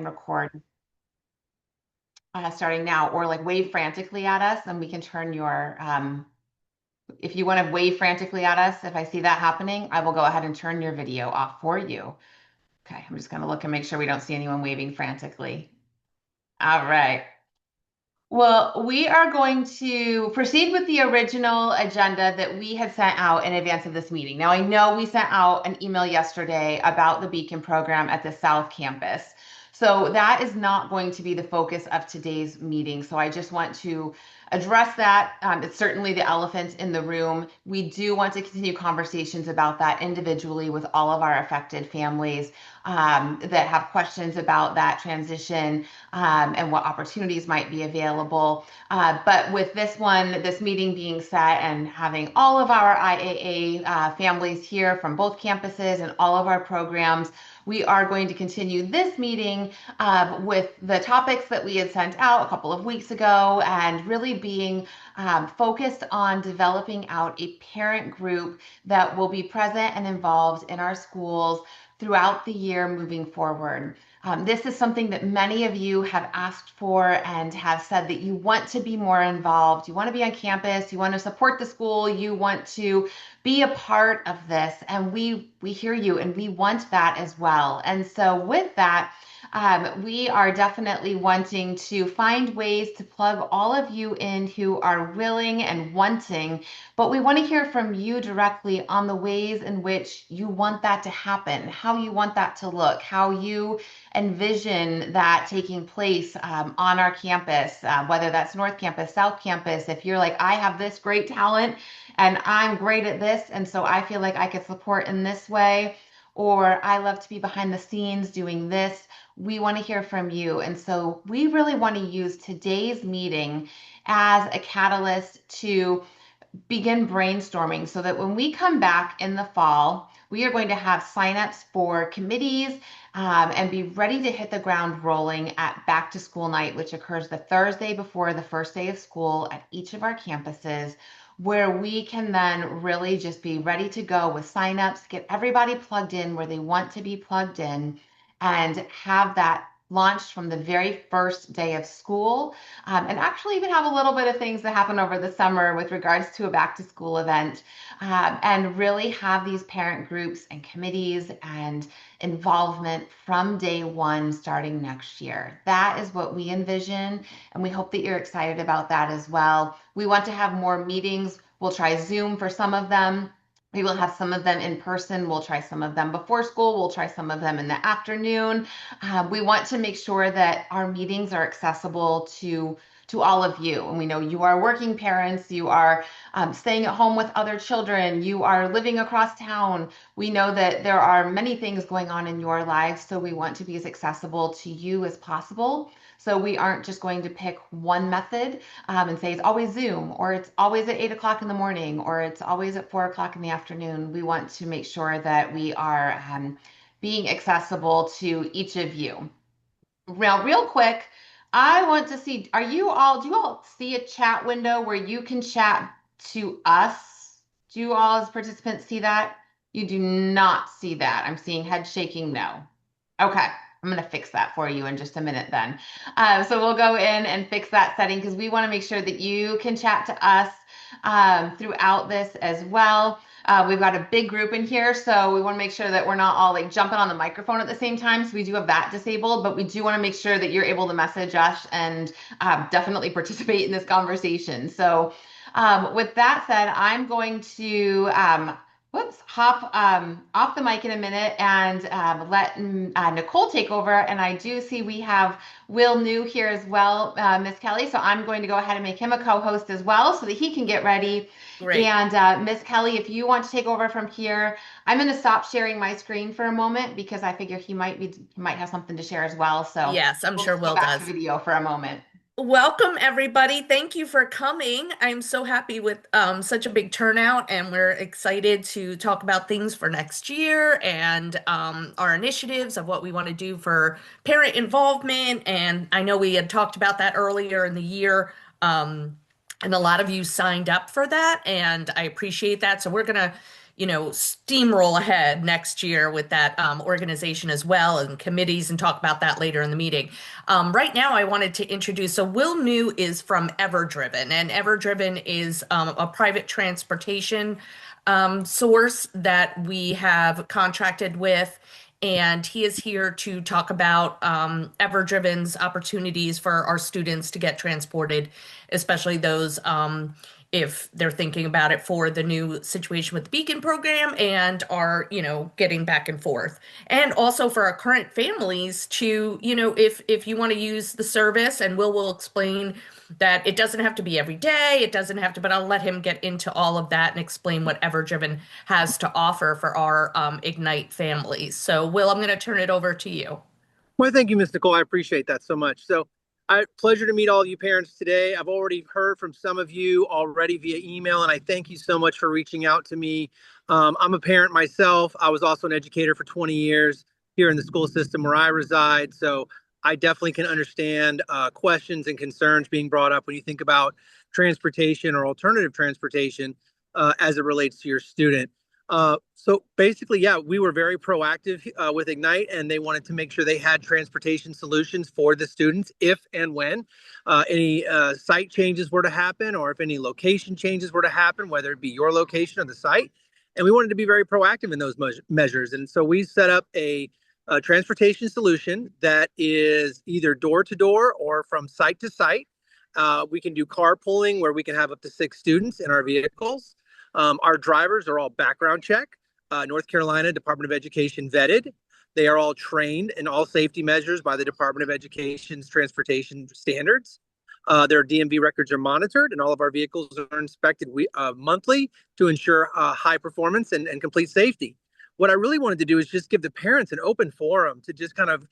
record starting now, or like wave frantically at us, and we can turn your, if you want to wave frantically at us, if I see that happening, I will go ahead and turn your video off for you. Okay, I'm just going to look and make sure we don't see anyone waving frantically. All right. Well, we are going to proceed with the original agenda that we had sent out in advance of this meeting. Now, I know we sent out an email yesterday about the Beacon program at the South Campus. So that is not going to be the focus of today's meeting. So I just want to address that. It's certainly the elephant in the room. We do want to continue conversations about that individually with all of our affected families that have questions about that transition and what opportunities might be available. But with this meeting being set and having all of our IAA families here from both campuses and all of our programs, we are going to continue this meeting with the topics that we had sent out a couple of weeks ago and really being focused on developing out a parent group that will be present and involved in our schools throughout the year moving forward. This is something that many of you have asked for and have said that you want to be more involved. You want to be on campus, you want to support the school, you want to be a part of this. And we hear you and we want that as well. And so with that, we are definitely wanting to find ways to plug all of you in who are willing and wanting, but we want to hear from you directly on the ways in which you want that to happen, how you want that to look, how you envision that taking place on our campus, whether that's North Campus, South Campus. If you're like, I have this great talent and I'm great at this, and so I feel like I could support in this way, or I love to be behind the scenes doing this. We want to hear from you. And so we really want to use today's meeting as a catalyst to begin brainstorming so that when we come back in the fall, we are going to have signups for committees and be ready to hit the ground rolling at back to school night, which occurs the Thursday before the first day of school at each of our campuses, where we can then really just be ready to go with signups, get everybody plugged in where they want to be plugged in, and have that launched from the very first day of school, and actually even have a little bit of things that happen over the summer with regards to a back to school event, and really have these parent groups and committees and involvement from day one starting next year. That is what we envision, and we hope that you're excited about that as well. We want to have more meetings. We'll try Zoom for some of them. We will have some of them in person. We'll try some of them before school. We'll try some of them in the afternoon. We want to make sure that our meetings are accessible to all of you. And we know you are working parents, you are staying at home with other children, you are living across town. We know that there are many things going on in your lives, so we want to be as accessible to you as possible. So we aren't just going to pick one method and say it's always Zoom, or it's always at 8 o'clock in the morning, or it's always at 4 o'clock in the afternoon. We want to make sure that we are being accessible to each of you. Now, real quick, I want to see, do you all see a chat window where you can chat to us? Do you all as participants see that? You do not see that. I'm seeing head shaking no. Okay, I'm going to fix that for you in just a minute then. So we'll go in and fix that setting because we want to make sure that you can chat to us throughout this as well. We've got a big group in here, so we want to make sure that we're not all like jumping on the microphone at the same time. So we do have that disabled, but we do want to make sure that you're able to message us and definitely participate in this conversation. So with that said, I'm going to hop off the mic in a minute and let Nicole take over. And I do see we have Will New here as well, Miss Kelly. So I'm going to go ahead and make him a co-host as well so that he can get ready. Great. And Miss Kelly, if you want to take over from here, I'm going to stop sharing my screen for a moment because I figure he might have something to share as well. So Yes, I'm we'll sure just go Will back to does. video for a moment. Welcome, everybody. Thank you for coming. I'm so happy with such a big turnout, and we're excited to talk about things for next year and our initiatives of what we want to do for parent involvement. And I know we had talked about that earlier in the year, and a lot of you signed up for that, and I appreciate that. So we're gonna steamroll ahead next year with that organization as well and committees and talk about that later in the meeting. Right now, I wanted to introduce, so Will New is from Everdriven, and Everdriven is a private transportation source that we have contracted with. And he is here to talk about Everdriven's opportunities for our students to get transported, especially those if they're thinking about it for the new situation with the Beacon program and are, getting back and forth. And also for our current families to, if you want to use the service, and will explain that it doesn't have to be every day, it doesn't have to, but I'll let him get into all of that and explain what Everdriven has to offer for our Ignite families. So, Will, I'm going to turn it over to you. Well, thank you, Ms. Nicole. I appreciate that so much. Pleasure to meet all of you parents today. I've already heard from some of you already via email, and I thank you so much for reaching out to me. I'm a parent myself. I was also an educator for 20 years here in the school system where I reside. So I definitely can understand questions and concerns being brought up when you think about transportation or alternative transportation as it relates to your student. So basically, yeah, we were very proactive with Ignite, and they wanted to make sure they had transportation solutions for the students if and when any site changes were to happen, or if any location changes were to happen, whether it be your location or the site. And we wanted to be very proactive in those measures. And so we set up a transportation solution that is either door to door or from site to site. We can do carpooling where we can have up to 6 students in our vehicles. Our drivers are all background check, North Carolina Department of Education vetted. They are all trained in all safety measures by the Department of Education's transportation standards. Their DMV records are monitored, and all of our vehicles are inspected monthly to ensure high performance and complete safety. What I really wanted to do is just give the parents an open forum to just kind of,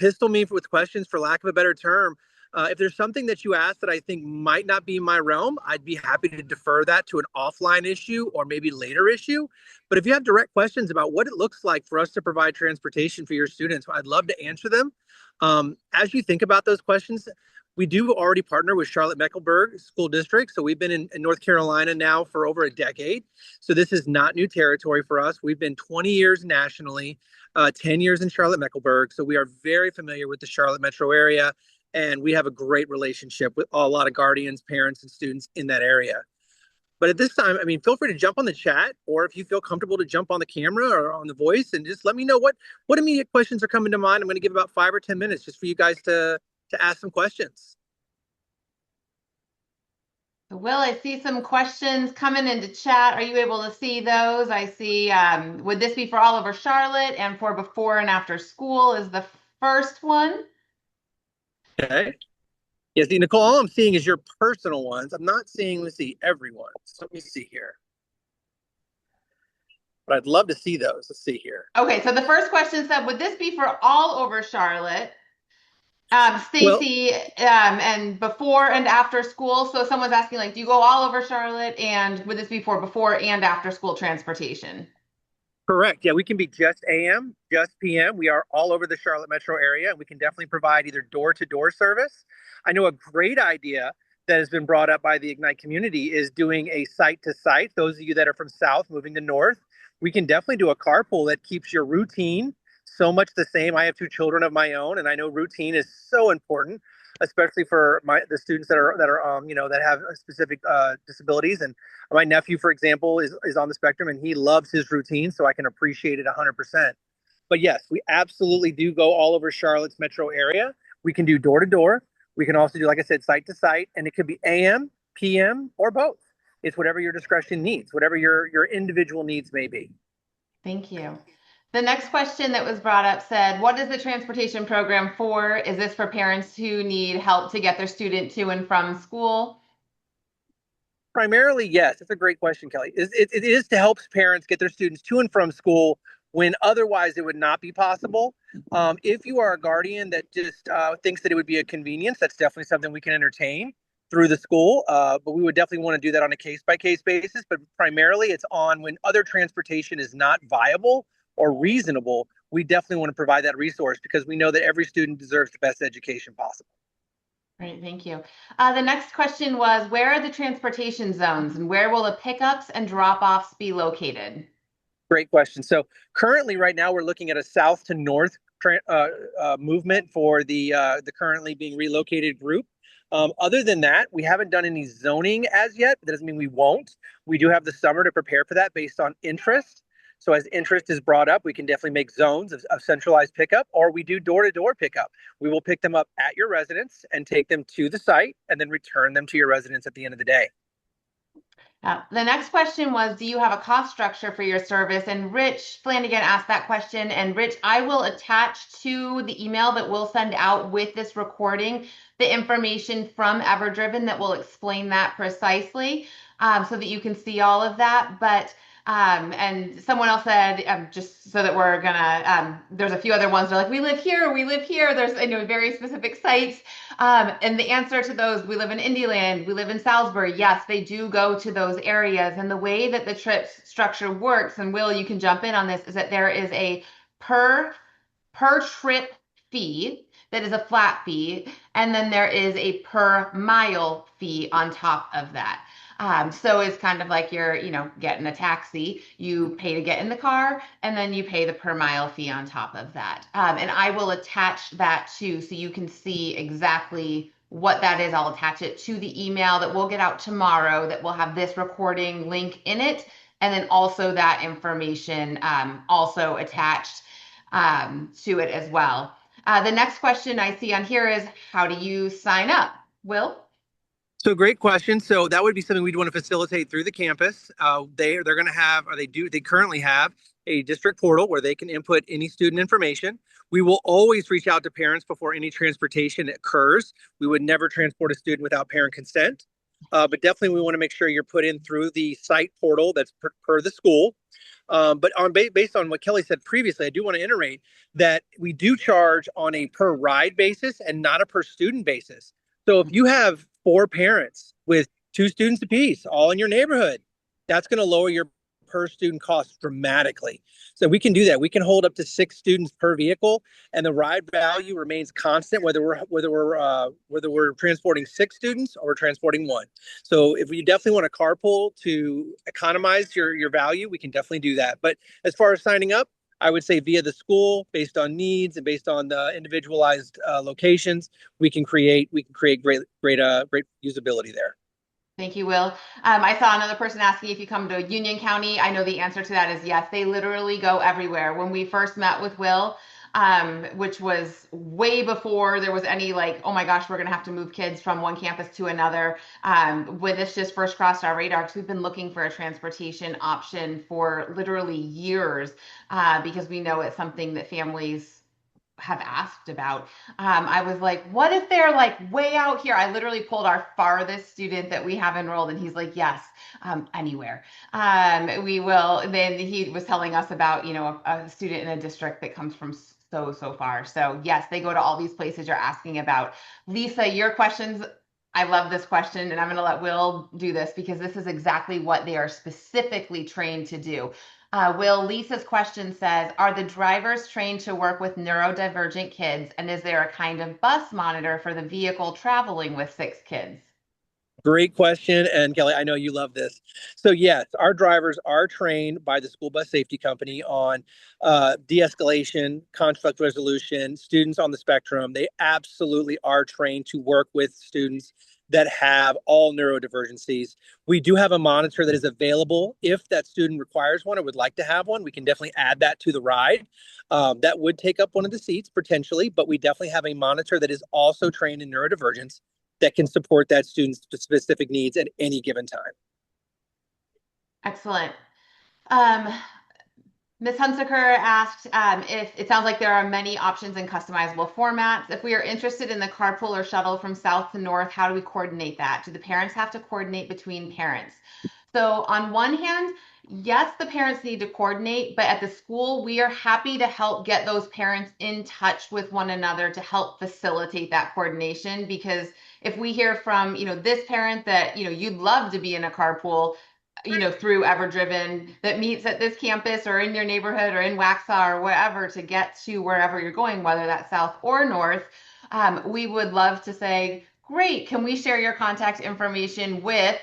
pistol me with questions, for lack of a better term. If there's something that you ask that I think might not be my realm, I'd be happy to defer that to an offline issue or maybe later issue. But if you have direct questions about what it looks like for us to provide transportation for your students, I'd love to answer them. As you think about those questions, we do already partner with Charlotte-Mecklenburg School District. So we've been in North Carolina now for over a decade. So this is not new territory for us. We've been 20 years nationally, 10 years in Charlotte-Mecklenburg. So we are very familiar with the Charlotte metro area, and we have a great relationship with a lot of guardians, parents, and students in that area. But at this time, I mean, feel free to jump on the chat, or if you feel comfortable to jump on the camera or on the voice, and just let me know what immediate questions are coming to mind. I'm going to give about 5 or 10 minutes just for you guys to ask some questions. Will, I see some questions coming into chat. Are you able to see those? I see, would this be for all over Charlotte, and for before and after school is the first one? Okay. Yeah, see, Nicole, all I'm seeing is your personal ones. I'm not seeing, let's see, everyone's. Let me see here. But I'd love to see those. Let's see here. Okay, so the first question said, would this be for all over Charlotte? Well, Stacy, and before and after school. So someone's asking, like, do you go all over Charlotte? And would this be for before and after school transportation? correct. Yeah, we can be just AM, just PM. We are all over the Charlotte metro area, and we can definitely provide either door-to-door service. I know a great idea that has been brought up by the Ignite community is doing a site-to-site. Those of you that are from south moving to north, we can definitely do a carpool that keeps your routine so much the same. I have 2 children of my own, and I know routine is so important, especially for the students that have specific disabilities. And my nephew, for example, is on the spectrum, and he loves his routine, so I can appreciate it 100%. But yes, we absolutely do go all over Charlotte's metro area. We can do door to door. We can also do, like I said, site to site, and it could be AM, PM, or both. It's whatever your discretion needs, whatever your individual needs may be. Thank you. The next question that was brought up said, what is the transportation program for? Is this for parents who need help to get their student to and from school? Primarily, yes. That's a great question, Kelly. It is to help parents get their students to and from school when otherwise it would not be possible. If you are a guardian that just thinks that it would be a convenience, that's definitely something we can entertain through the school. But we would definitely want to do that on a case-by-case basis. But primarily, it's on when other transportation is not viable or reasonable. We definitely want to provide that resource because we know that every student deserves the best education possible. Great, thank you. The next question was, where are the transportation zones and where will the pickups and drop-offs be located? Great question. So currently, right now, we're looking at a south to north movement for the currently being relocated group. Other than that, we haven't done any zoning as yet, but that doesn't mean we won't. We do have the summer to prepare for that based on interest. So as interest is brought up, we can definitely make zones of centralized pickup, or we do door-to-door pickup. We will pick them up at your residence and take them to the site and then return them to your residence at the end of the day. The next question was, do you have a cost structure for your service? And Rich Flanagan asked that question. And Rich, I will attach to the email that we'll send out with this recording the information from Everdriven that will explain that precisely, so that you can see all of that. But and someone else said, just so that we're gonna, there's a few other ones that are like, we live here, we live here. There's, very specific sites. And the answer to those, we live in Indyland, we live in Salisbury. Yes, they do go to those areas. And the way that the trip structure works, and Will, you can jump in on this, is that there is a per trip fee that is a flat fee, and then there is a per mile fee on top of that. So it's kind of like you're, getting a taxi. You pay to get in the car, and then you pay the per mile fee on top of that. And I will attach that too, so you can see exactly what that is. I'll attach it to the email that we'll get out tomorrow that will have this recording link in it, and then also that information also attached to it as well. The next question I see on here is, how do you sign up? Will? So great question. So that would be something we'd want to facilitate through the campus. They're going to have, or they currently have a district portal where they can input any student information. We will always reach out to parents before any transportation occurs. We would never transport a student without parent consent. But definitely we want to make sure you're put in through the site portal that's per the school. But based on what Kelly said previously, I do want to iterate that we do charge on a per ride basis and not a per student basis. So if you have 4 parents with 2 students apiece, all in your neighborhood, that's going to lower your per student costs dramatically. So we can do that. We can hold up to 6 students per vehicle, and the ride value remains constant whether we're transporting 6 students or we're transporting 1. So if you definitely want to carpool to economize your value, we can definitely do that. But as far as signing up, I would say via the school, based on needs and based on the individualized locations, we can create great usability there. Thank you, Will. I saw another person asking if you come to Union County. I know the answer to that is yes. They literally go everywhere. When we first met with Will, which was way before there was any like, oh my gosh, we're going to have to move kids from one campus to another. When this just first crossed our radar, because we've been looking for a transportation option for literally years, because we know it's something that families have asked about. I was like, what if they're like way out here? I literally pulled our farthest student that we have enrolled, and he's like, yes, anywhere. We will. Then he was telling us about, a student in a district that comes from so far. So yes, they go to all these places you're asking about. Lisa, your questions. I love this question, and I'm going to let Will do this because this is exactly what they are specifically trained to do. Will, Lisa's question says, are the drivers trained to work with neurodivergent kids? And is there a kind of bus monitor for the vehicle traveling with 6 kids? Great question. And Kelly, I know you love this. So yes, our drivers are trained by the school bus safety company on de-escalation, conflict resolution, students on the spectrum. They absolutely are trained to work with students that have all neurodivergencies. We do have a monitor that is available if that student requires one or would like to have one. We can definitely add that to the ride. That would take up one of the seats potentially, but we definitely have a monitor that is also trained in neurodivergence that can support that student's specific needs at any given time. Excellent. Ms. Hunsaker asked if it sounds like there are many options in customizable formats. If we are interested in the carpool or shuttle from south to north, how do we coordinate that? Do the parents have to coordinate between parents? So on one hand, yes, the parents need to coordinate, but at the school, we are happy to help get those parents in touch with one another to help facilitate that coordination. Because if we hear from, this parent that, you'd love to be in a carpool, through Everdriven that meets at this campus or in your neighborhood or in Waxhaw or wherever to get to wherever you're going, whether that's south or north, we would love to say, Great. Can we share your contact information with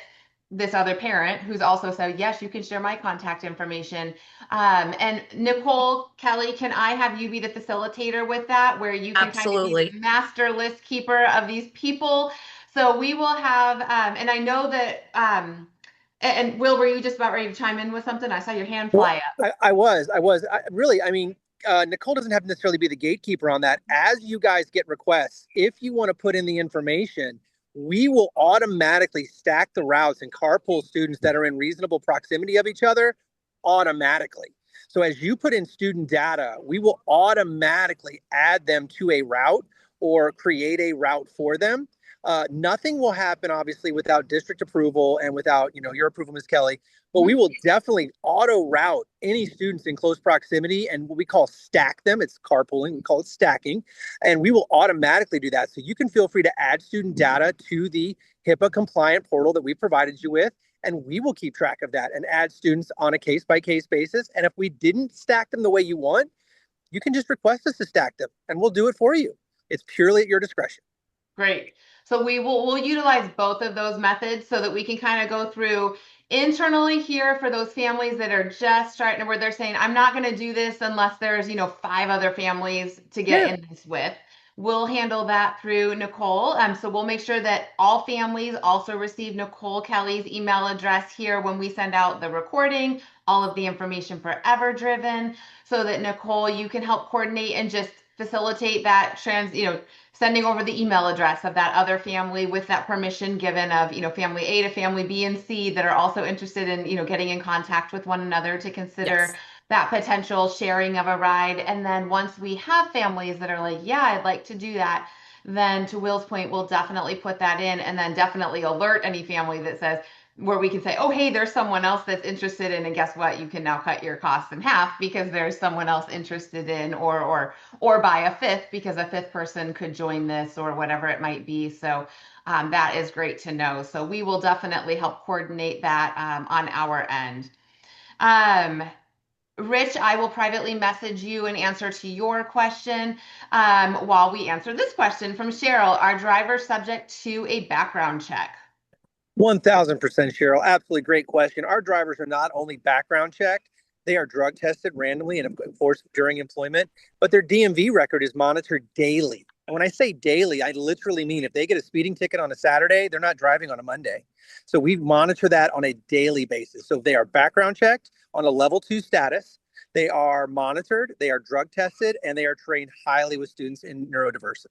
this other parent who's also said, yes, you can share my contact information. And Nicole, Kelly, can I have you be the facilitator with that, where you can kind of be the Absolutely. master list keeper of these people? So we will have, and I know that, and Will, were you just about ready to chime in with something? I saw your hand Well, fly up. I mean, Nicole doesn't have to necessarily be the gatekeeper on that. As you guys get requests, if you want to put in the information, we will automatically stack the routes and carpool students that are in reasonable proximity of each other automatically. So as you put in student data, we will automatically add them to a route or create a route for them. Nothing will happen, obviously, without district approval and without, your approval, Ms. Kelly. But we Mhm. will definitely auto route any students in close proximity and what we call stack them. It's carpooling. We call it stacking. And we will automatically do that. So you can feel free to add student data to the HIPAA compliant portal that we provided you with. And we will keep track of that and add students on a case by case basis. And if we didn't stack them the way you want, you can just request us to stack them and we'll do it for you. It's purely at your discretion. Great. So we'll utilize both of those methods so that we can kind of go through internally here for those families that are just starting, where they're saying, I'm not going to do this unless there's, five other families to get Yeah. in this with. We'll handle that through Nicole. So we'll make sure that all families also receive Nicole Kelly's email address here when we send out the recording, all of the information for Everdriven, so that Nicole, you can help coordinate and just facilitate that sending over the email address of that other family with that permission given of, family A to family B and C that are also interested in, getting in contact with one another to consider Yes. that potential sharing of a ride. And then once we have families that are like, yeah, I'd like to do that, then to Will's point, we'll definitely put that in and then definitely alert any family that says, where we can say, oh, hey, there's someone else that's interested in, and guess what? You can now cut your costs in half because there's someone else interested in, or buy a fifth because a fifth person could join this or whatever it might be. So that is great to know. So we will definitely help coordinate that on our end. Um, Rich, I will privately message you an answer to your question while we answer this question from Cheryl. Are drivers subject to a background check? 1000% Cheryl. Absolutely great question. Our drivers are not only background checked, they are drug tested randomly and of course during employment, but their DMV record is monitored daily. And when I say daily, I literally mean if they get a speeding ticket on a Saturday, they're not driving on a Monday. So we monitor that on a daily basis. So they are background checked on a level 2 status. They are monitored, they are drug tested, and they are trained highly with students in neurodiversity.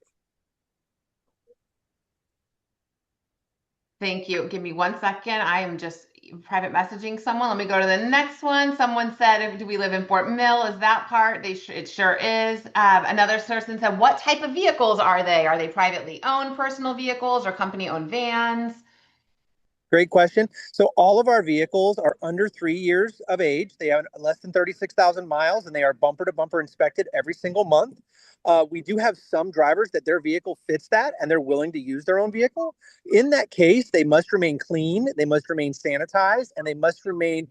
Thank you. Give me 1 second. I am just private messaging someone. Let me go to the next one. Someone said, do we live in Fort Mill? Is that part? It sure is. Another person said, what type of vehicles are they? Are they privately owned personal vehicles or company owned vans? Great question. So all of our vehicles are under 3 years of age. They have less than 36,000 miles and they are bumper to bumper inspected every single month. We do have some drivers that their vehicle fits that and they're willing to use their own vehicle. In that case, they must remain clean, they must remain sanitized, and they must remain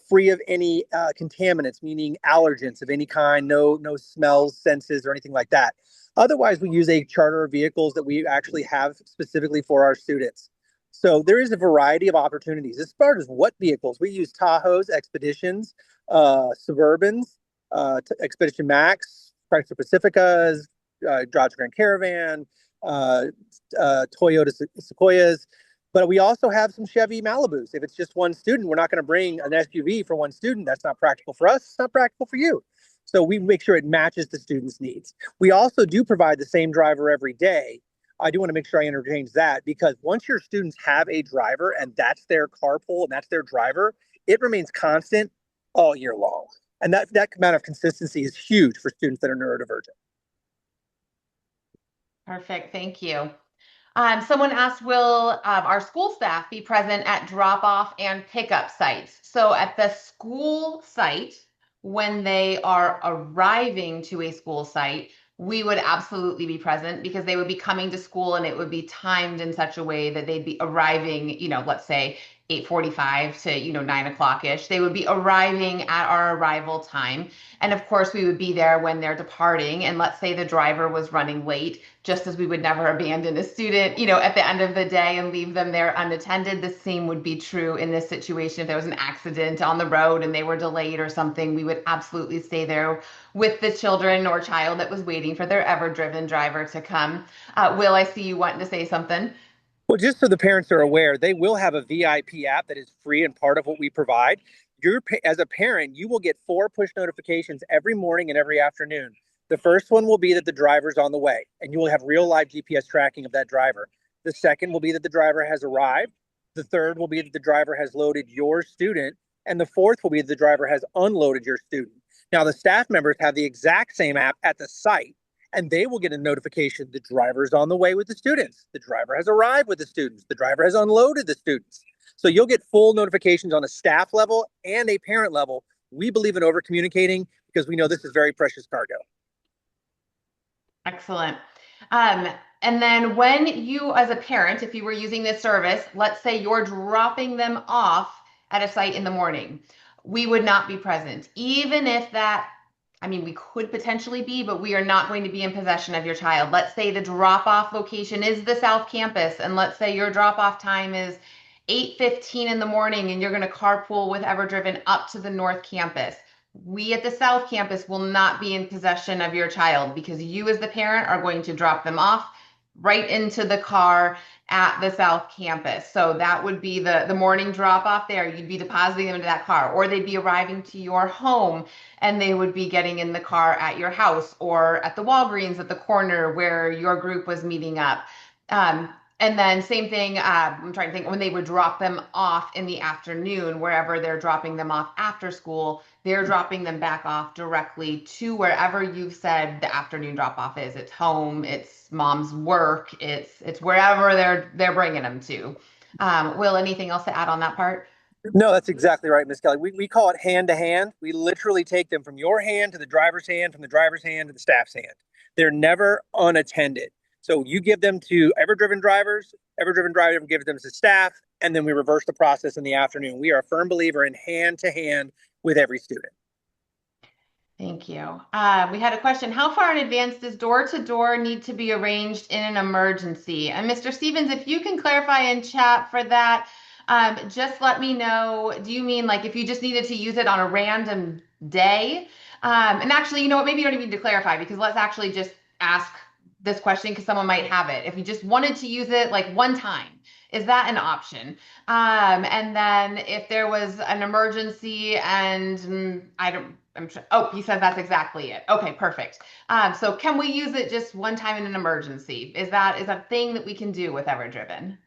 free of any contaminants, meaning allergens of any kind, no smells, senses, or anything like that. Otherwise, we use a charter of vehicles that we actually have specifically for our students. So there is a variety of opportunities. As far as what vehicles, we use Tahoes, Expeditions, Suburbans, Expedition Max, Chrysler Pacificas, Dodge Grand Caravan, uh, Toyota Sequoias. But we also have some Chevy Malibus. If it's just one student, we're not going to bring an SUV for one student. That's not practical for us. It's not practical for you. So we make sure it matches the student's needs. We also do provide the same driver every day. I do want to make sure I interchange that because once your students have a driver and that's their carpool and that's their driver, it remains constant all year long. And that amount of consistency is huge for students that are neurodivergent. Perfect. Thank you. Someone asked, will our school staff be present at drop off and pickup sites? So at the school site, when they are arriving to a school site, we would absolutely be present because they would be coming to school and it would be timed in such a way that they'd be arriving, let's say 8:45 to 9 o'clock ish. They would be arriving at our arrival time, and of course we would be there when they're departing. And let's say the driver was running late, just as we would never abandon a student at the end of the day and leave them there unattended. The same would be true in this situation. If there was an accident on the road and they were delayed or something, we would absolutely stay there with the children or child that was waiting for their ever-driven driver to come. Will, I see you wanting to say something. Well, just so the parents are aware, they will have a VIP app that is free and part of what we provide. As a parent, you will get 4 push notifications every morning and every afternoon. The first one will be that the driver's on the way, and you will have real live GPS tracking of that driver. The second will be that the driver has arrived. The third will be that the driver has loaded your student. And the fourth will be that the driver has unloaded your student. Now, the staff members have the exact same app at the site, and they will get a notification the driver is on the way with the students. The driver has arrived with the students. The driver has unloaded the students. So you'll get full notifications on a staff level and a parent level. We believe in over communicating because we know this is very precious cargo. Excellent. And then when you, as a parent, if you were using this service, let's say you're dropping them off at a site in the morning, we would not be present. Even if that, I mean, we could potentially be, but we are not going to be in possession of your child. Let's say the drop-off location is the South Campus, and let's say your drop-off time is 8:15 in the morning, and you're going to carpool with Everdriven up to the North Campus. We at the South Campus will not be in possession of your child because you as the parent are going to drop them off right into the car at the South Campus. So that would be the morning drop off there. You'd be depositing them into that car, or they'd be arriving to your home and they would be getting in the car at your house or at the Walgreens at the corner where your group was meeting up. And then same thing, I'm trying to think when they would drop them off in the afternoon, wherever they're dropping them off after school, they're dropping them back off directly to wherever you've said the afternoon drop off is. It's home, it's mom's work, it's wherever they're bringing them to. Will, anything else to add on that part? No, that's exactly right, Miss Kelly. We call it hand to hand. We literally take them from your hand to the driver's hand, from the driver's hand to the staff's hand. They're never unattended. So you give them to Everdriven drivers, Everdriven driver gives them to staff, and then we reverse the process in the afternoon. We are a firm believer in hand to hand with every student. Thank you. We had a question. How far in advance does door-to-door need to be arranged in an emergency? And Mr. Stevens, if you can clarify in chat for that, just let me know. Do you mean like if you just needed to use it on a random day? And actually, you know what? Maybe you don't even need to clarify because let's actually just ask this question because someone might have it. If you just wanted to use it like one time, is that an option? And then if there was an emergency and oh, he says that's exactly it. Okay, perfect. So can we use it just one time in an emergency? Is that a thing that we can do with Everdriven?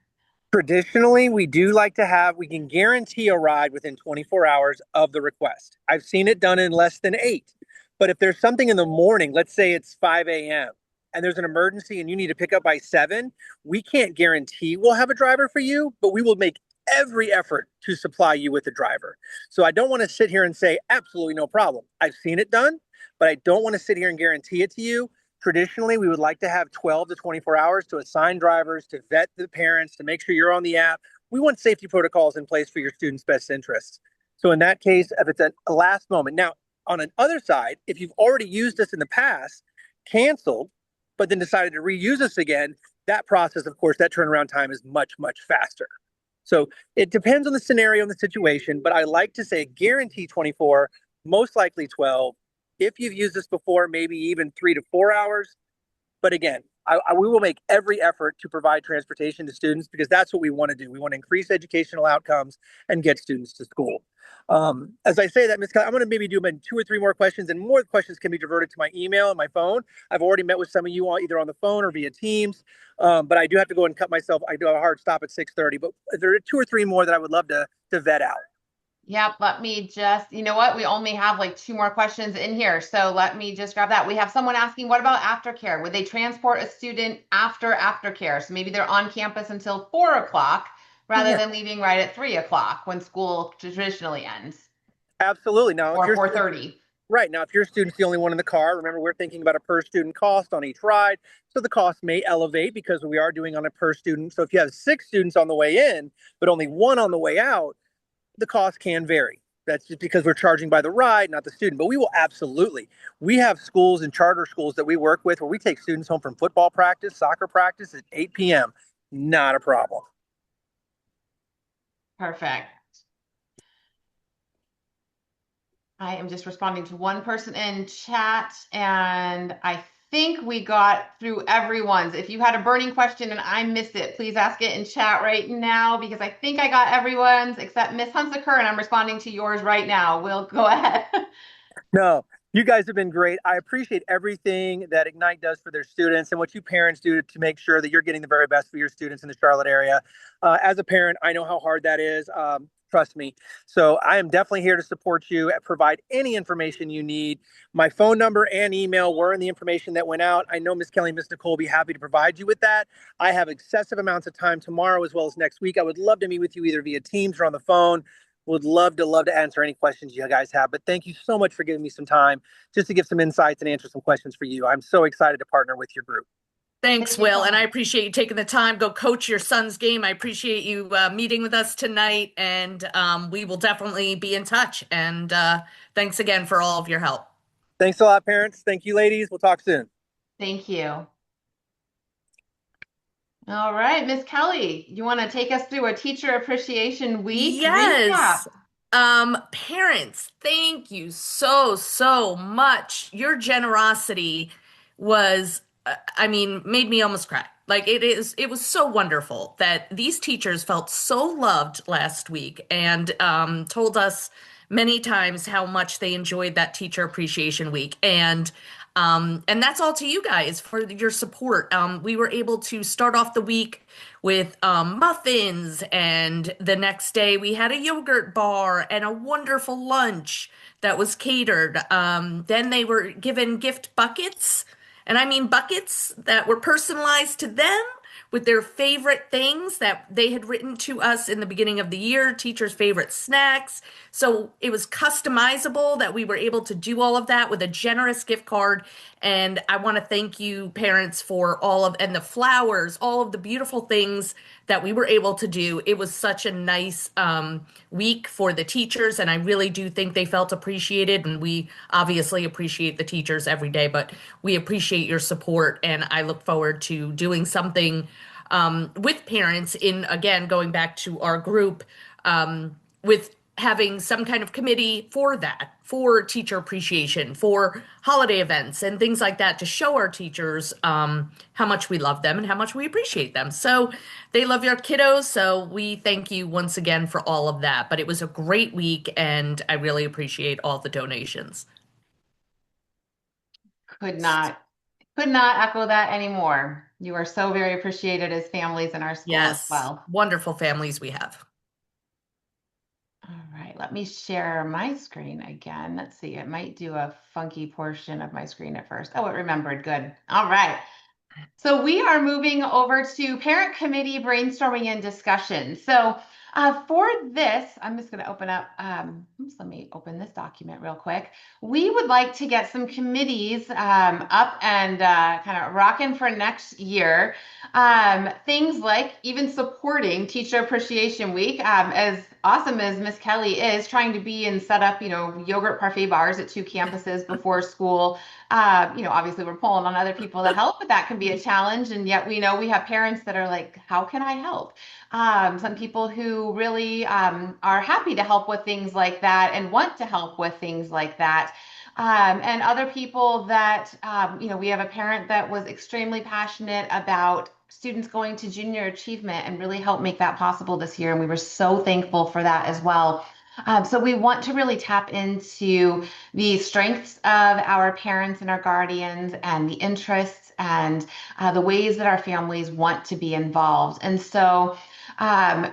Traditionally, we do like to we can guarantee a ride within 24 hours of the request. I've seen it done in less than 8. But if there's something in the morning, let's say it's 5 a.m., and there's an emergency and you need to pick up by 7, we can't guarantee we'll have a driver for you, but we will make every effort to supply you with a driver. So I don't want to sit here and say absolutely no problem. I've seen it done, but I don't want to sit here and guarantee it to you. Traditionally, we would like to have 12 to 24 hours to assign drivers, to vet the parents, to make sure you're on the app. We want safety protocols in place for your students' best interests. So in that case, if it's a last moment. Now, on the other side, if you've already used us in the past, canceled, but then decided to reuse us again, that process, of course, that turnaround time is much, much faster. So it depends on the scenario and the situation, but I like to say guarantee 24, most likely 12. If you've used this before, maybe even 3 to 4 hours. But again, we will make every effort to provide transportation to students because that's what we want to do. We want to increase educational outcomes and get students to school. As I say that, Ms. Kelly, I'm going to maybe do 2 or 3 more questions, and more questions can be diverted to my email and my phone. I've already met with some of you all either on the phone or via Teams, but I do have to go and cut myself. I do have a hard stop at 6:30, but there are 2 or 3 more that I would love to vet out. Yep, let me just, you know what? We only have like 2 more questions in here. So let me just grab that. We have someone asking, what about aftercare? Would they transport a student after aftercare? So maybe they're on campus until 4 o'clock rather than leaving right at 3 o'clock when school traditionally ends. Absolutely. Now, or 4:30. Right. Now, if your student's the only one in the car, remember we're thinking about a per student cost on each ride. So the cost may elevate because we are doing on a per student. So if you have 6 students on the way in, but only one on the way out, the cost can vary. That's just because we're charging by the ride, not the student. But we will absolutely. We have schools and charter schools that we work with where we take students home from football practice, soccer practice at 8 p.m. Not a problem. Perfect. I am just responding to one person in chat, and I think we got through everyone's. If you had a burning question and I missed it, please ask it in chat right now because I think I got everyone's except Miss Hunsaker, and I'm responding to yours right now. We'll go ahead. No, you guys have been great. I appreciate everything that Ignite does for their students and what you parents do to make sure that you're getting the very best for your students in the Charlotte area. As a parent, I know how hard that is. Trust me. So I am definitely here to support you and provide any information you need. My phone number and email were in the information that went out. I know Miss Kelly and Miss Nicole will be happy to provide you with that. I have excessive amounts of time tomorrow as well as next week. I would love to meet with you either via Teams or on the phone. Would love to answer any questions you guys have. But thank you so much for giving me some time just to give some insights and answer some questions for you. I'm so excited to partner with your group. Thanks, Thank you Will. so And I much. appreciate you taking the time. Go coach your son's game. I appreciate you meeting with us tonight. And we will definitely be in touch. And thanks again for all of your help. Thanks a lot, parents. Thank you, ladies. We'll talk soon. Thank you. All right, Miss Kelly, you want to take us through a Teacher Appreciation Week recap? Yes. Parents, thank you so, so much. Your generosity was, I mean, made me almost cry. Like it was so wonderful that these teachers felt so loved last week and told us many times how much they enjoyed that Teacher Appreciation Week. And that's all to you guys for your support. We were able to start off the week with muffins, and the next day we had a yogurt bar and a wonderful lunch that was catered. Then they were given gift buckets, and I mean buckets that were personalized to them with their favorite things that they had written to us in the beginning of the year, teachers' favorite snacks. So it was customizable that we were able to do all of that with a generous gift card. And I want to thank you, parents, for all of, and the flowers, all of the beautiful things that we were able to do. It was such a nice week for the teachers, and I really do think they felt appreciated. And we obviously appreciate the teachers every day, but we appreciate your support. And I look forward to doing something with parents in, again, going back to our group, with having some kind of committee for that, for teacher appreciation, for holiday events and things like that to show our teachers how much we love them and how much we appreciate them. So they love your kiddos. So we thank you once again for all of that. But it was a great week and I really appreciate all the donations. Could not, could not echo that anymore. You are so very appreciated as families in our school as Yes, well. wonderful families we have. All right, let me share my screen again. Let's see, it might do a funky portion of my screen at first. Oh, it remembered. Good. All right. So we are moving over to parent committee brainstorming and discussion. So for this, I'm just going to open up, let me open this document real quick. We would like to get some committees up and kind of rocking for next year. Things like even supporting Teacher Appreciation Week, as awesome as Miss Kelly is trying to be and set up, yogurt parfait bars at 2 campuses before school. Obviously we're pulling on other people to help, but that can be a challenge. And yet we know we have parents that are like, how can I help? Some people who really are happy to help with things like that and want to help with things like that. And other people that, we have a parent that was extremely passionate about students going to junior achievement and really helped make that possible this year. And we were so thankful for that as well. So we want to really tap into the strengths of our parents and our guardians and the interests and the ways that our families want to be involved. And so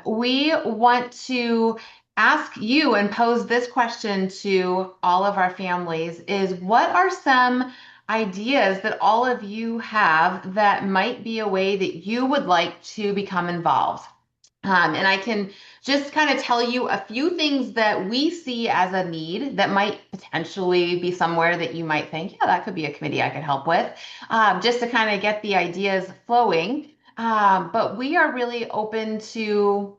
we want to ask you and pose this question to all of our families is what are some ideas that all of you have that might be a way that you would like to become involved? And I can just kind of tell you a few things that we see as a need that might potentially be somewhere that you might think, yeah, that could be a committee I could help with, just to kind of get the ideas flowing. But we are really open to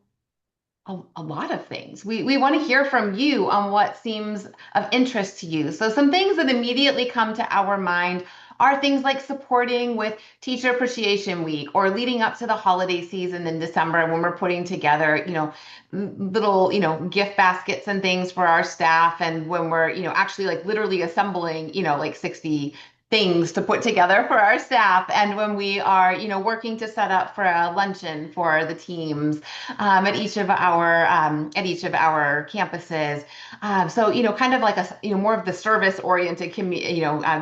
a lot of things. We want to hear from you on what seems of interest to you. So some things that immediately come to our mind are things like supporting with Teacher Appreciation Week or leading up to the holiday season in December when we're putting together, little, gift baskets and things for our staff. And when we're, actually like literally assembling, like 60 things to put together for our staff. And when we are, working to set up for a luncheon for the teams at each of our campuses. So kind of like a more of the service oriented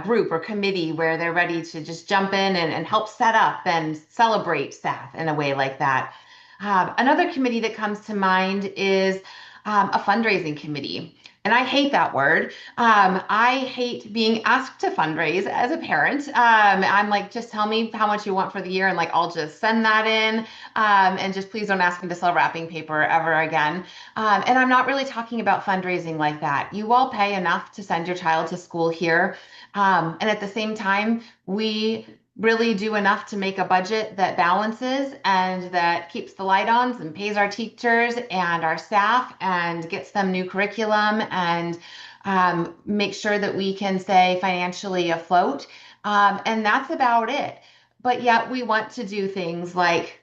group or committee where they're ready to just jump in and help set up and celebrate staff in a way like that. Another committee that comes to mind is a fundraising committee. And I hate that word. I hate being asked to fundraise as a parent. I'm like, just tell me how much you want for the year, and like I'll just send that in. And just please don't ask me to sell wrapping paper ever again. And I'm not really talking about fundraising like that. You all pay enough to send your child to school here. And at the same time, we really do enough to make a budget that balances and that keeps the light on and pays our teachers and our staff and gets them new curriculum and make sure that we can stay financially afloat. And that's about it. But yet we want to do things like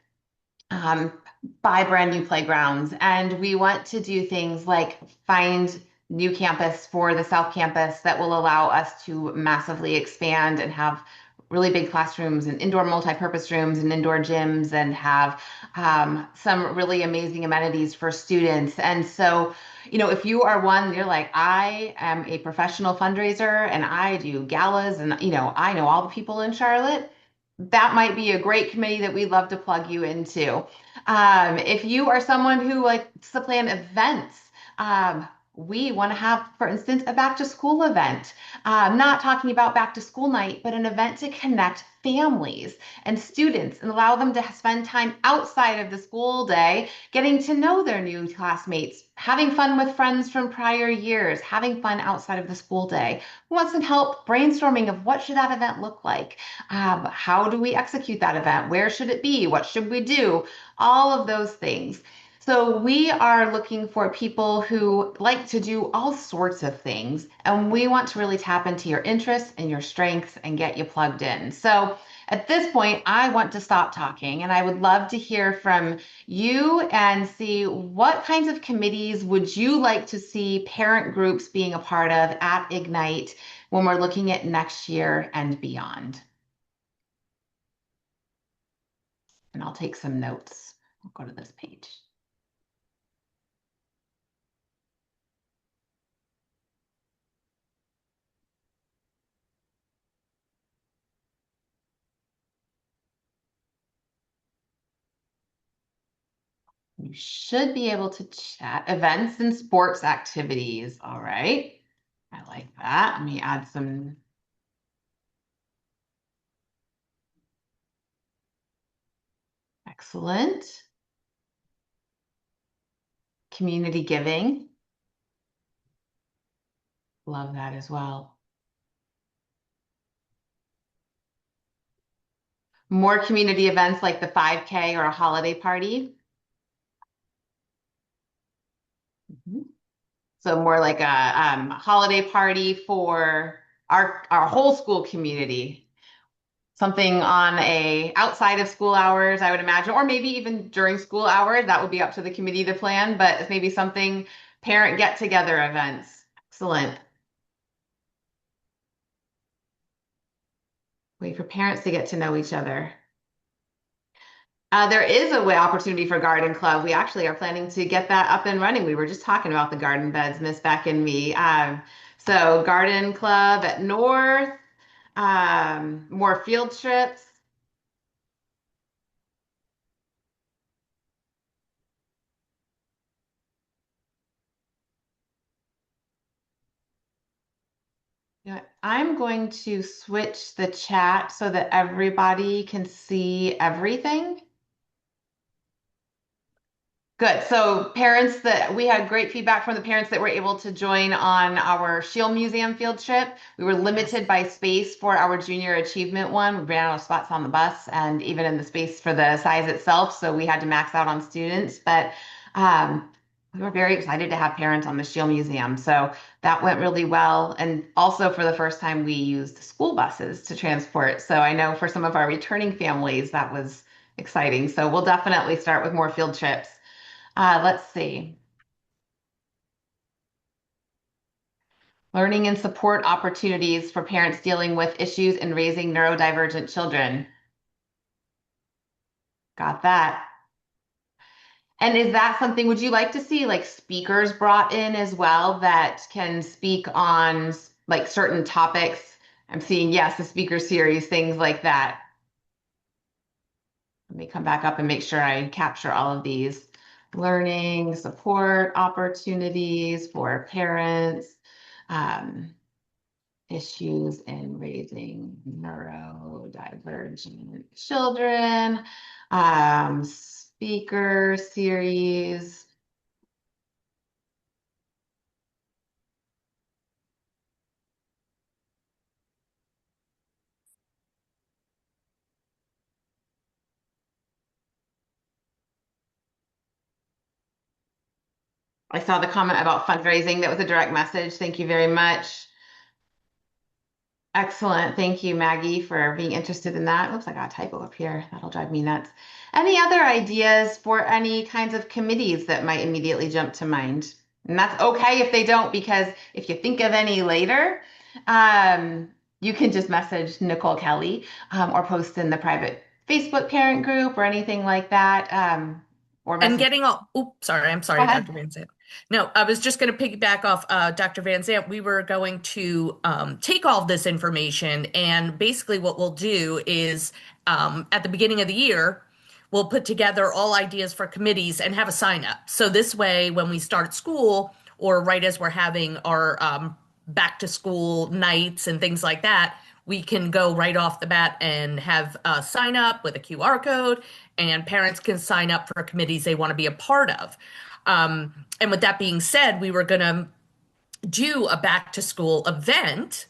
um, buy brand new playgrounds. And we want to do things like find new campus for the South Campus that will allow us to massively expand and have really big classrooms and indoor multi-purpose rooms and indoor gyms and have some really amazing amenities for students. And so, if you are one, you're like, I am a professional fundraiser and I do galas and, I know all the people in Charlotte, that might be a great committee that we'd love to plug you into. If you are someone who likes to plan events, we want to have, for instance, a back to school event. Not talking about back to school night, but an event to connect families and students and allow them to spend time outside of the school day, getting to know their new classmates, having fun with friends from prior years, having fun outside of the school day. We want some help brainstorming of what should that event look like? How do we execute that event? Where should it be? What should we do? All of those things. So we are looking for people who like to do all sorts of things, and we want to really tap into your interests and your strengths and get you plugged in. So at this point, I want to stop talking, and I would love to hear from you and see what kinds of committees would you like to see parent groups being a part of at Ignite when we're looking at next year and beyond. And I'll take some notes. I'll go to this page. You should be able to chat events and sports activities. All right. I like that. Let me add some. Excellent. Community giving. Love that as well. More community events like the 5K or a holiday party. Mhm. So more like a holiday party for our whole school community. Something on a outside of school hours, I would imagine, or maybe even during school hours. That would be up to the committee to plan, but it's maybe something parent get together events. Excellent. Way for parents to get to know each other. There is a way opportunity for garden club. We actually are planning to get that up and running. We were just talking about the garden beds, Miss Beck and me. So garden club at North, more field trips. You know what? I'm going to switch the chat so that everybody can see everything. Good. So parents that we had great feedback from the parents that were able to join on our Shield Museum field trip. We were Yes. limited by space for our junior achievement one. We ran out of spots on the bus and even in the space for the size itself. So we had to max out on students. But we were very excited to have parents on the Shield Museum. So that went really well. And also for the first time, we used school buses to transport. So I know for some of our returning families, that was exciting. So we'll definitely start with more field trips. Let's see. Learning and support opportunities for parents dealing with issues in raising neurodivergent children. Got that. And is that something, would you like to see like speakers brought in as well that can speak on like certain topics? I'm seeing, yes, the speaker series, things like that. Let me come back up and make sure I capture all of these. Learning support opportunities for parents. Um, Issues in raising neurodivergent children, speaker series. I saw the comment about fundraising. That was a direct message. Thank you very much. Excellent. Thank you, Maggie, for being interested in that. Oops, I got a typo up here. That'll drive me nuts. Any other ideas for any kinds of committees that might immediately jump to mind? And that's okay if they don't, because if you think of any later, um, you can just message Nicole Kelly or post in the private Facebook parent group or anything like that. Or And message. getting all, oops, sorry, I'm Go sorry, ahead. Dr. Van Zandt. No, I was just going to piggyback off Dr. Van Zandt. We were going to take all of this information, and basically what we'll do is at the beginning of the year, we'll put together all ideas for committees and have a sign up. So this way, when we start school, or right as we're having our back to school nights and things like that, we can go right off the bat and have a sign up with a QR code, and parents can sign up for committees they want to be a part of. And with that being said, we were going to do a back to school event.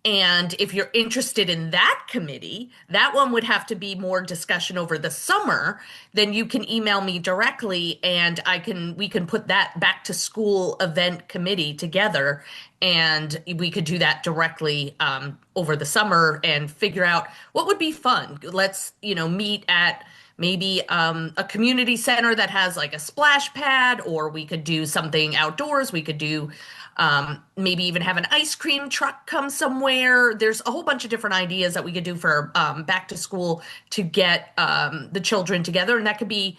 And if you're interested in that committee, that one would have to be more discussion over the summer. Then you can email me directly and we can put that back to school event committee together. And we could do that directly over the summer and figure out what would be fun. Let's, meet at maybe a community center that has like a splash pad, or we could do something outdoors. We could do maybe even have an ice cream truck come somewhere. There's a whole bunch of different ideas that we could do for back to school to get the children together. And that could be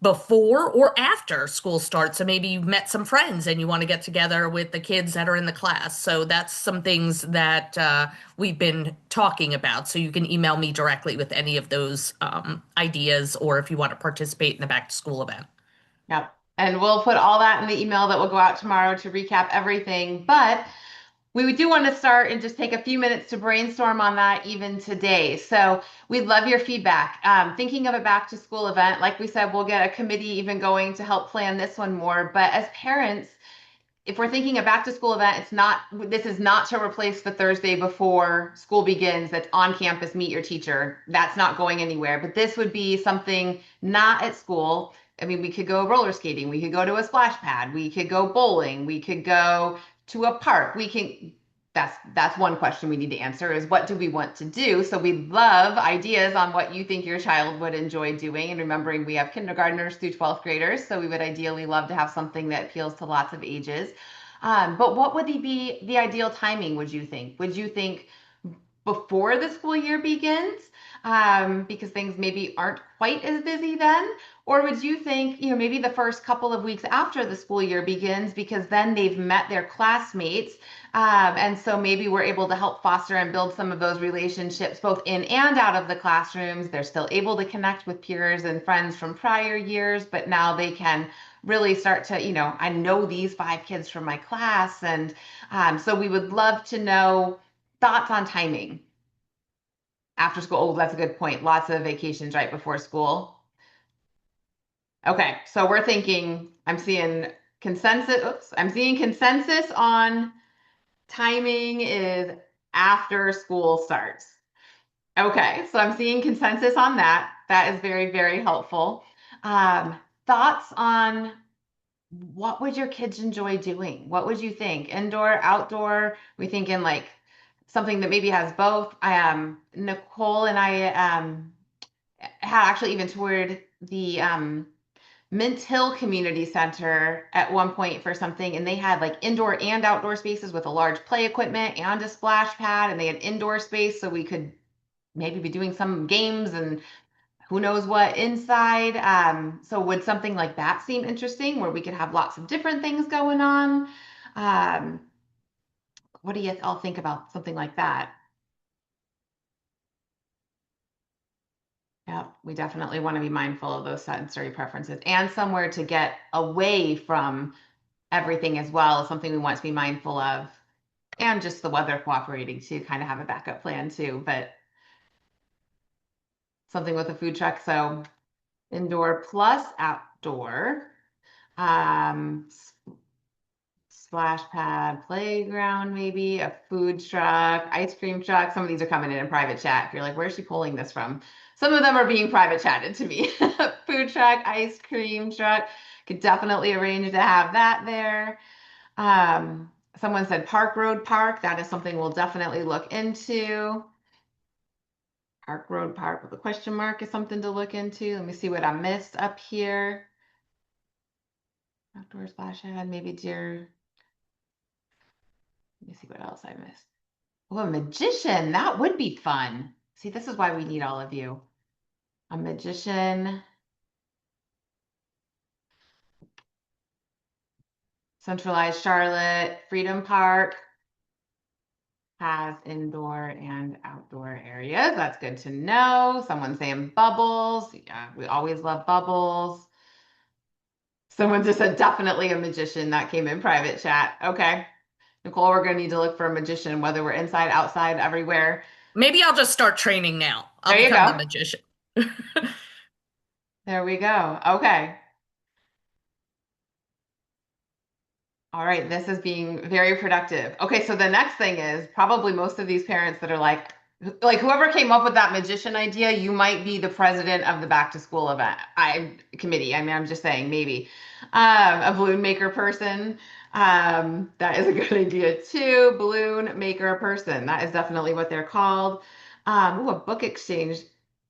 before or after school starts. So maybe you've met some friends and you want to get together with the kids that are in the class. So that's some things that we've been talking about. So you can email me directly with any of those ideas, or if you want to participate in the back to school event. Yep. And we'll put all that in the email that will go out tomorrow to recap everything. But we do want to start and just take a few minutes to brainstorm on that even today. So we'd love your feedback. Thinking of a back to school event, like we said, we'll get a committee even going to help plan this one more. But as parents, if we're thinking a back to school event, this is not to replace the Thursday before school begins that's on campus, meet your teacher. That's not going anywhere. But this would be something not at school. I mean, we could go roller skating, we could go to a splash pad, we could go bowling, we could go to a park. That's one question we need to answer is what do we want to do? So we'd love ideas on what you think your child would enjoy doing. And remembering we have kindergartners through 12th graders, so we would ideally love to have something that appeals to lots of ages. But what would be the ideal timing, would you think? Would you think before the school year begins, because things maybe aren't quite as busy then? Or would you think, maybe the first couple of weeks after the school year begins, because then they've met their classmates. And so maybe we're able to help foster and build some of those relationships both in and out of the classrooms. They're still able to connect with peers and friends from prior years, but now they can really start to, I know these 5 kids from my class. And so we would love to know thoughts on timing after school. Oh, that's a good point. Lots of vacations right before school. Okay, so we're thinking, I'm seeing consensus on timing is after school starts. Okay, so I'm seeing consensus on that. That is very, very helpful. Um, Thoughts on what would your kids enjoy doing? What would you think? Indoor, outdoor? We thinking like something that maybe has both. Nicole and I had actually even toured the Mint Hill Community Center at one point for something, and they had like indoor and outdoor spaces with a large play equipment and a splash pad, and they had indoor space so we could maybe be doing some games and who knows what inside. So would something like that seem interesting where we could have lots of different things going on? Um, what do you all think about something like that? Yeah, we definitely want to be mindful of those sensory preferences and somewhere to get away from everything as well is something we want to be mindful of. And just the weather cooperating to kind of have a backup plan too, but something with a food truck. So indoor plus outdoor. Um, Splash pad, playground, maybe a food truck, ice cream truck. Some of these are coming in private chat. If you're like, where's she pulling this from? Some of them are being private chatted to me. Food truck, ice cream truck. Could definitely arrange to have that there. Someone said Park Road Park. That is something we'll definitely look into. Park Road Park with a question mark is something to look into. Let me see what I missed up here. Outdoor splash pad, maybe deer. Let me see what else I missed. Oh, a magician. That would be fun. See, this is why we need all of you. A magician, centralized Charlotte, Freedom Park has indoor and outdoor areas. That's good to know. Someone's saying bubbles. Yeah, we always love bubbles. Someone just said definitely a magician. That came in private chat. Okay. Nicole, we're going to need to look for a magician, whether we're inside, outside, everywhere. Maybe I'll just start training now. I'll There you become the go. magician. There we go. Okay. All right, this is being very productive. Okay, so the next thing is probably most of these parents that are like whoever came up with that magician idea, you might be the president of the back to school event committee. I mean, I'm just saying maybe a balloon maker person. That is a good idea too. Balloon maker person. That is definitely what they're called. Ooh, a book exchange.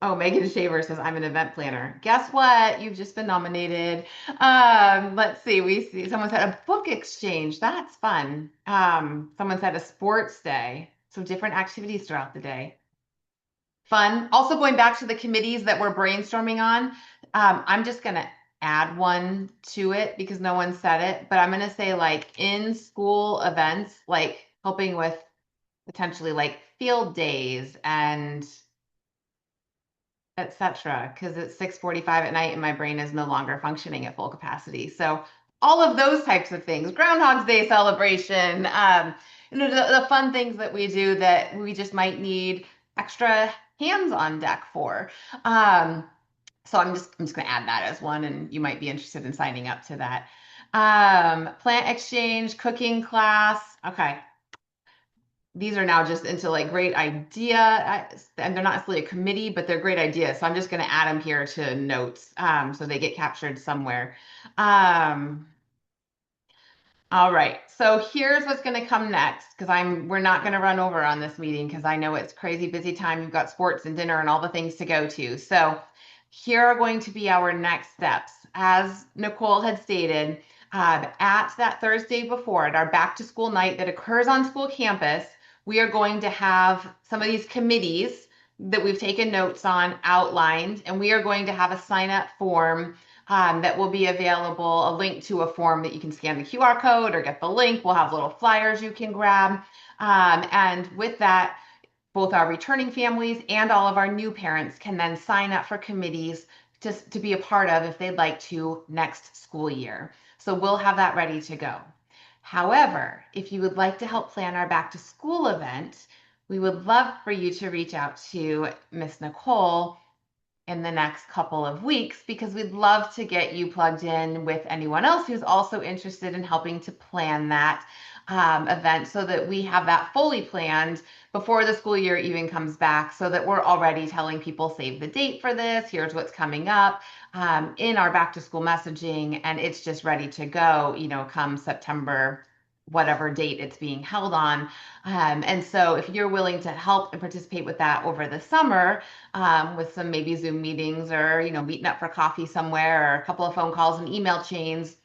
Oh, Megan Shaver says I'm an event planner. Guess what? You've just been nominated. Let's see. We see someone said a book exchange. That's fun. Someone said a sports day. So different activities throughout the day. Fun. Also going back to the committees that we're brainstorming on, I'm just gonna add one to it because no one said it, but I'm gonna say like in school events, like helping with potentially like field days and etc. Because it's 6:45 at night and my brain is no longer functioning at full capacity. So all of those types of things, Groundhog's Day celebration, the fun things that we do that we just might need extra hands on deck for. So I'm just going to add that as one, and you might be interested in signing up to that. Plant exchange, cooking class. Okay, these are now just into like great idea, and they're not necessarily a committee, but they're great ideas. So I'm just going to add them here to notes so they get captured somewhere. Um, all right, so here's what's going to come next because we're not going to run over on this meeting because I know it's crazy busy time. You've got sports and dinner and all the things to go to. So here are going to be our next steps. As Nicole had stated, at that Thursday before, at our back to school night that occurs on school campus, we are going to have some of these committees that we've taken notes on outlined, and we are going to have a sign up form that will be available, a link to a form that you can scan the QR code or get the link. We'll have little flyers you can grab. And with that, both our returning families and all of our new parents can then sign up for committees to be a part of if they'd like to next school year. So we'll have that ready to go. However, if you would like to help plan our back to school event, we would love for you to reach out to Miss Nicole in the next couple of weeks because we'd love to get you plugged in with anyone else who's also interested in helping to plan that event so that we have that fully planned before the school year even comes back so that we're already telling people save the date for this, here's what's coming up in our back to school messaging, and it's just ready to go, come September, whatever date it's being held on. And so if you're willing to help and participate with that over the summer, with some maybe Zoom meetings or, meeting up for coffee somewhere or a couple of phone calls and email chains,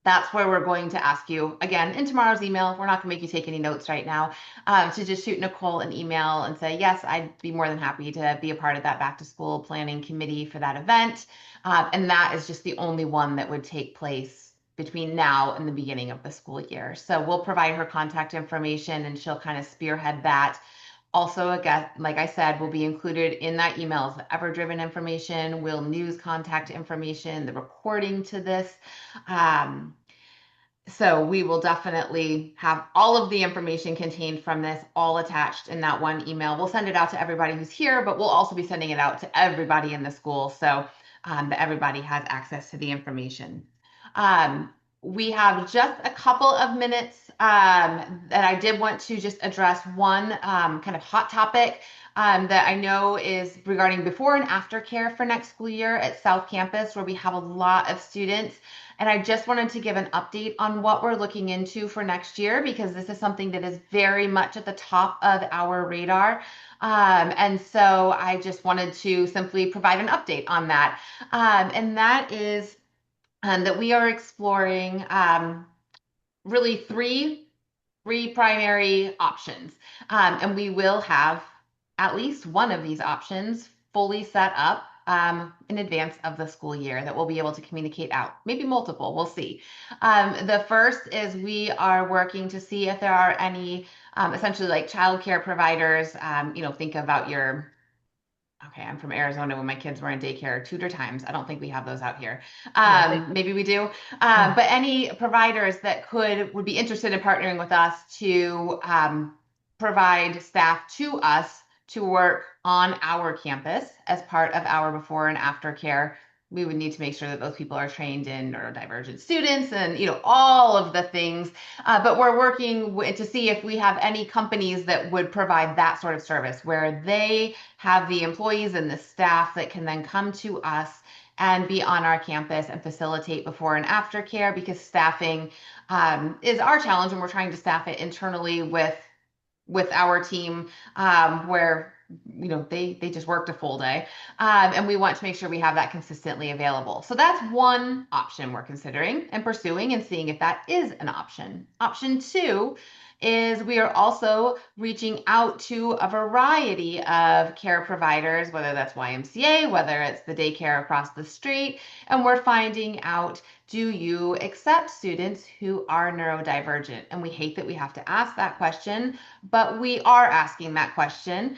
that's where we're going to ask you again in tomorrow's email. We're not going to make you take any notes right now, to just shoot Nicole an email and say, yes, I'd be more than happy to be a part of that back to school planning committee for that event. And that is just the only one that would take place between now and the beginning of the school year. So we'll provide her contact information and she'll kind of spearhead that. Also, again, like I said, will be included in that email is the ever-driven information, will news contact information, the recording to this. So we will definitely have all of the information contained from this all attached in that one email. We'll send it out to everybody who's here, but we'll also be sending it out to everybody in the school so that everybody has access to the information. We have just a couple of minutes that I did want to just address one kind of hot topic that I know is regarding before and after care for next school year at South Campus, where we have a lot of students. And I just wanted to give an update on what we're looking into for next year, because this is something that is very much at the top of our radar. And so I just wanted to simply provide an update on that. And that is that we are exploring really three primary options. And we will have at least one of these options fully set up in advance of the school year that we'll be able to communicate out. Maybe multiple, we'll see. The first is we are working to see if there are any essentially like childcare providers. Think about your Okay, I'm from Arizona when my kids were in daycare, tutor times. I don't think we have those out here. Maybe we do. But any providers that would be interested in partnering with us to provide staff to us to work on our campus as part of our before and after care. We would need to make sure that those people are trained in neurodivergent students and all of the things. But we're working to see if we have any companies that would provide that sort of service where they have the employees and the staff that can then come to us and be on our campus and facilitate before and after care, because staffing is our challenge, and we're trying to staff it internally with our team, where they just worked a full day, and we want to make sure we have that consistently available. So that's one option we're considering and pursuing and seeing if that is an option. Option two is we are also reaching out to a variety of care providers, whether that's YMCA, whether it's the daycare across the street, and we're finding out, do you accept students who are neurodivergent? And we hate that we have to ask that question, but we are asking that question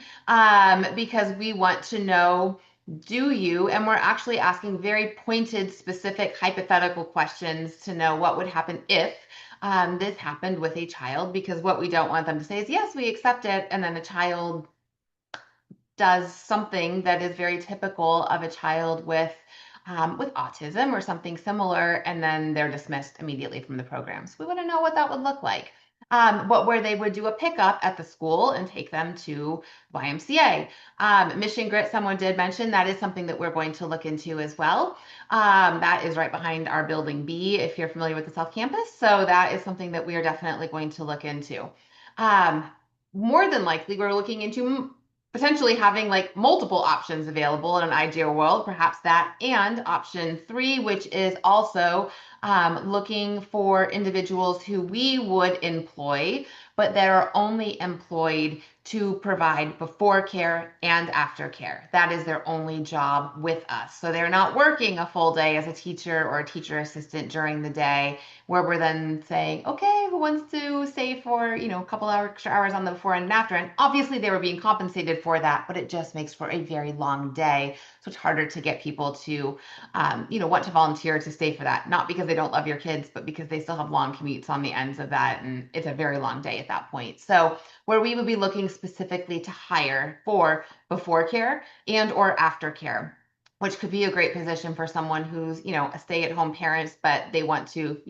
because we want to know, do you? And we're actually asking very pointed, specific, hypothetical questions to know what would happen if this happened with a child, because what we don't want them to say is, yes, we accept it, and then the child does something that is very typical of a child with autism or something similar, and then they're dismissed immediately from the program. So we want to know what that would look like. Where they would do a pickup at the school and take them to YMCA. Mission Grit, someone did mention, that is something that we're going to look into as well. That is right behind our building B, if you're familiar with the South Campus. So that is something that we are definitely going to look into. More than likely, we're looking into potentially having like multiple options available in an ideal world, perhaps that, and option three, which is also looking for individuals who we would employ, but that are only employed to provide before care and after care. That is their only job with us. So they're not working a full day as a teacher or a teacher assistant during the day, where we're then saying, okay, who wants to stay for, a couple extra hours on the before and after? And obviously they were being compensated for that, but it just makes for a very long day. So it's harder to get people to, want to volunteer to stay for that. Not because they don't love your kids, but because they still have long commutes on the ends of that. And it's a very long day at that point. So where we would be looking specifically to hire for before care and or after care. which could be a great position for someone who's, a stay-at-home parent, but they want to,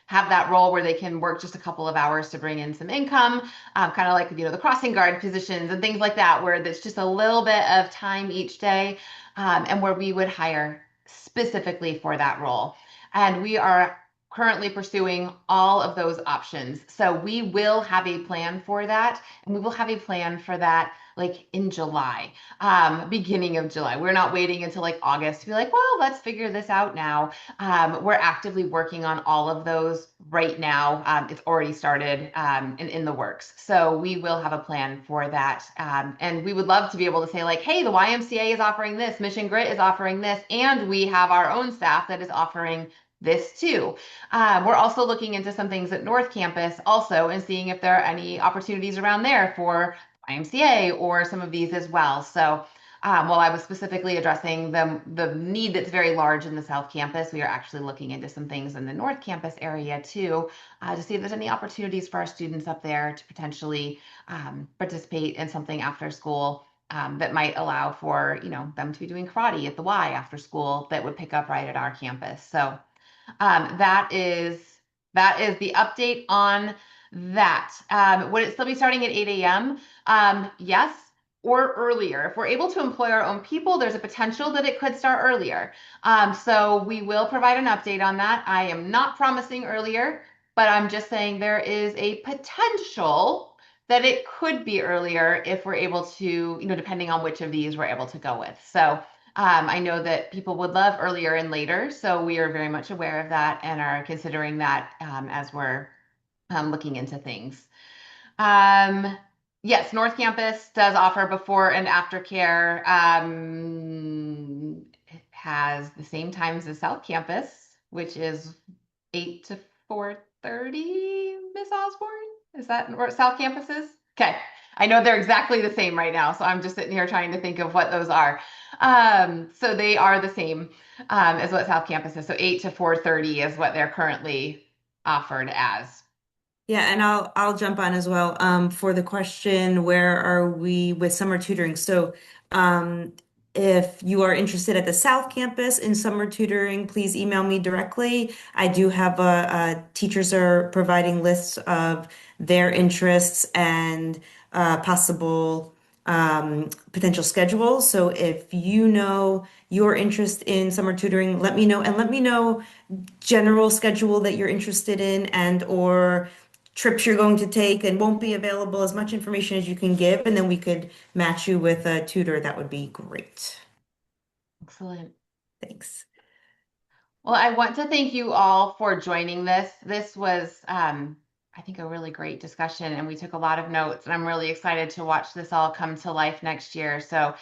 have that role where they can work just a couple of hours to bring in some income, kind of like, the crossing guard positions and things like that, where there's just a little bit of time each day, and where we would hire specifically for that role. And we are currently pursuing all of those options. So we will have a plan for that, and we will have a plan for that like in July, beginning of July. We're not waiting until like August to be like, well, let's figure this out now. We're actively working on all of those right now. It's already started and in the works. So we will have a plan for that. And we would love to be able to say like, hey, the YMCA is offering this, Mission Grit is offering this, and we have our own staff that is offering this too. We're also looking into some things at North Campus also and seeing if there are any opportunities around there for YMCA or some of these as well. So while I was specifically addressing the need that's very large in the South Campus, we are actually looking into some things in the North Campus area too, to see if there's any opportunities for our students up there to potentially participate in something after school that might allow for, them to be doing karate at the Y after school that would pick up right at our campus. So that is the update on that. Would it still be starting at 8 a.m.? Yes, or earlier. If we're able to employ our own people, there's a potential that it could start earlier. So we will provide an update on that. I am not promising earlier, but I'm just saying there is a potential that it could be earlier if we're able to, depending on which of these we're able to go with. So I know that people would love earlier and later, so we are very much aware of that and are considering that as we're looking into things. Yes, North Campus does offer before and after care. It has the same times as South Campus, which is 8 to 4:30, Miss Osborne? Is that where South Campus is? Okay. I know they're exactly the same right now, so I'm just sitting here trying to think of what those are. So they are the same as what South Campus is. So 8 to 4:30 is what they're currently offered as. Yeah, and I'll jump on as well. For the question, where are we with summer tutoring? So, if you are interested at the South Campus in summer tutoring, please email me directly. I do have teachers are providing lists of their interests and possible potential schedules. So if you know your interest in summer tutoring, let me know and let me know general schedule that you're interested in and or trips you're going to take and won't be available, as much information as you can give, and then we could match you with a tutor. That would be great. Excellent. Thanks. Well, I want to thank you all for joining this. This was, I think, a really great discussion, and we took a lot of notes, and I'm really excited to watch this all come to life next year. So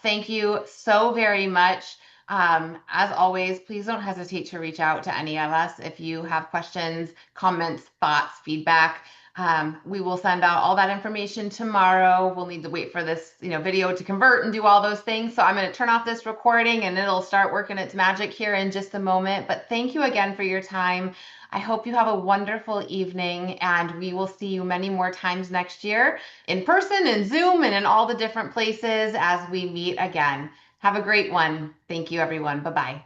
thank you so very much. As always, please don't hesitate to reach out to any of us if you have questions, comments, thoughts, feedback. We will send out all that information tomorrow. We'll need to wait for this, video to convert and do all those things. So I'm going to turn off this recording and it'll start working its magic here in just a moment. But thank you again for your time. I hope you have a wonderful evening and we will see you many more times next year in person and Zoom and in all the different places as we meet again. Have a great one. Thank you, everyone. Bye-bye.